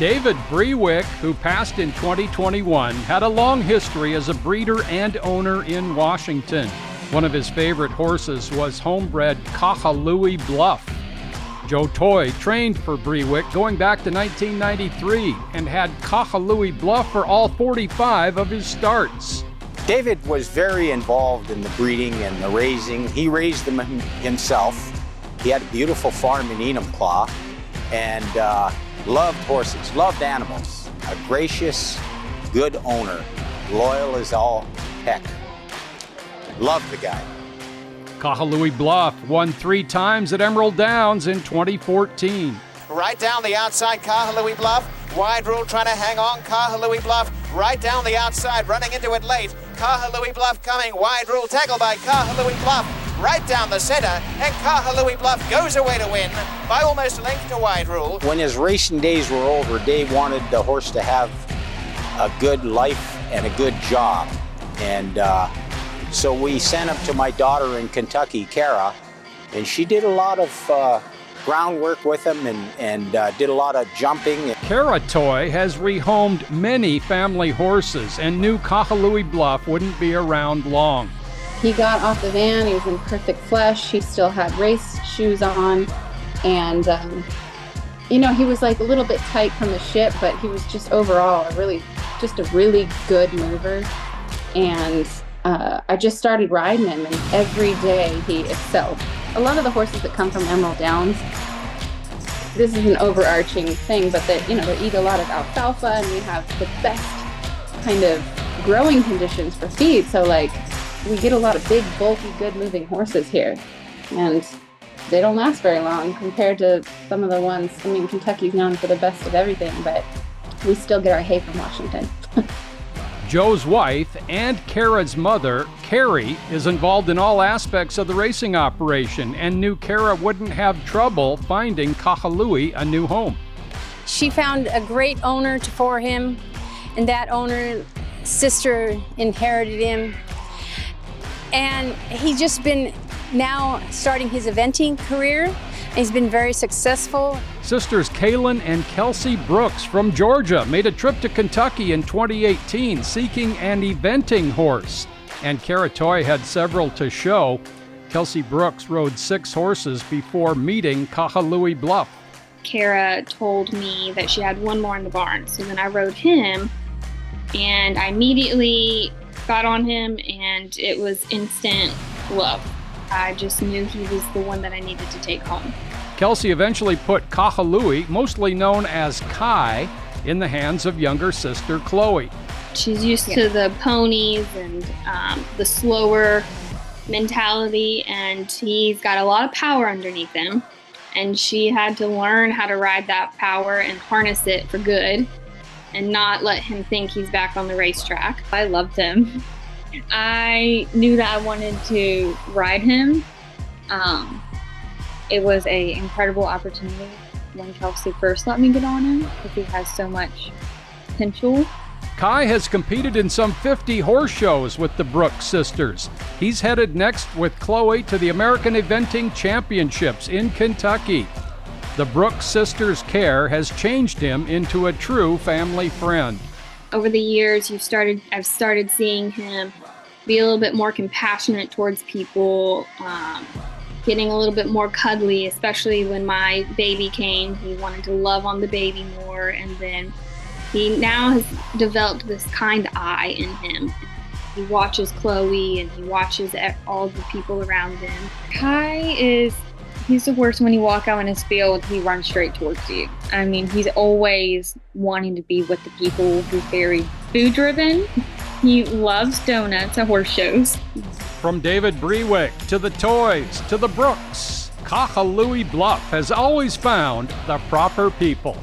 David Brewick, who passed in 2021, had a long history as a breeder and owner in Washington. One of his favorite horses was homebred Kahului Bluff. Joe Toy trained for Brewick going back to 1993 and had Kahului Bluff for all 45 of his starts. David was very involved in the breeding and the raising. He raised them himself. He had a beautiful farm in Enumclaw and loved horses, loved animals. A gracious, good owner, loyal as all heck. Loved the guy. Kahului Bluff won 3 times at Emerald Downs in 2014. Right down the outside, Kahului Bluff. Wide rule trying to hang on, Kahului Bluff. Right down the outside, running into it late. Kahului Bluff coming, wide rule tackled by Kahului Bluff. Right down the center, and Kahului Bluff goes away to win by almost a length to wide rule. When his racing days were over, Dave wanted the horse to have a good life and a good job. And so we sent him to my daughter in Kentucky, Kara, and she did a lot of groundwork with him and did a lot of jumping. Kara Toy has rehomed many family horses and knew Kahului Bluff wouldn't be around long. He got off the van, he was in perfect flesh, he still had race shoes on, and he was like a little bit tight from the ship, but he was just overall a really good mover. And I just started riding him, and every day he excelled. A lot of the horses that come from Emerald Downs, this is an overarching thing, but they eat a lot of alfalfa, and we have the best kind of growing conditions for feed. So we get a lot of big, bulky, good moving horses here, and they don't last very long compared to some of the ones. I mean, Kentucky's known for the best of everything, but we still get our hay from Washington. Joe's wife and Kara's mother, Carrie, is involved in all aspects of the racing operation and knew Kara wouldn't have trouble finding Kahului a new home. She found a great owner for him, and that owner's sister inherited him. And he's just been now starting his eventing career. He's been very successful. Sisters Kaylin and Kelsie Brooks from Georgia made a trip to Kentucky in 2018 seeking an eventing horse. And Kara Toy had several to show. Kelsie Brooks rode 6 horses before meeting Kahului Bluff. Kara told me that she had one more in the barn. So then I rode him, and I immediately got on him, and it was instant love. I just knew he was the one that I needed to take home. Kelsie eventually put Kahului, mostly known as Kai, in the hands of younger sister Chloe. She's used to the ponies and the slower mentality, and he's got a lot of power underneath him, and she had to learn how to ride that power and harness it for good and not let him think he's back on the racetrack. I loved him. I knew that I wanted to ride him. It was an incredible opportunity when Kelsie first let me get on him because he has so much potential. Kai has competed in some 50 horse shows with the Brooks sisters. He's headed next with Chloe to the American Eventing Championships in Kentucky. The Brooks sisters' care has changed him into a true family friend. Over the years, I've started seeing him be a little bit more compassionate towards people, getting a little bit more cuddly, especially when my baby came. He wanted to love on the baby more, and then he now has developed this kind eye in him. He watches Chloe, and he watches all the people around him. He's the worst when you walk out in his field. He runs straight towards you. I mean, he's always wanting to be with the people. He's very food driven. He loves donuts at horse shows. From David Brewick to the Toys to the Brooks, Kahului Bluff has always found the proper people.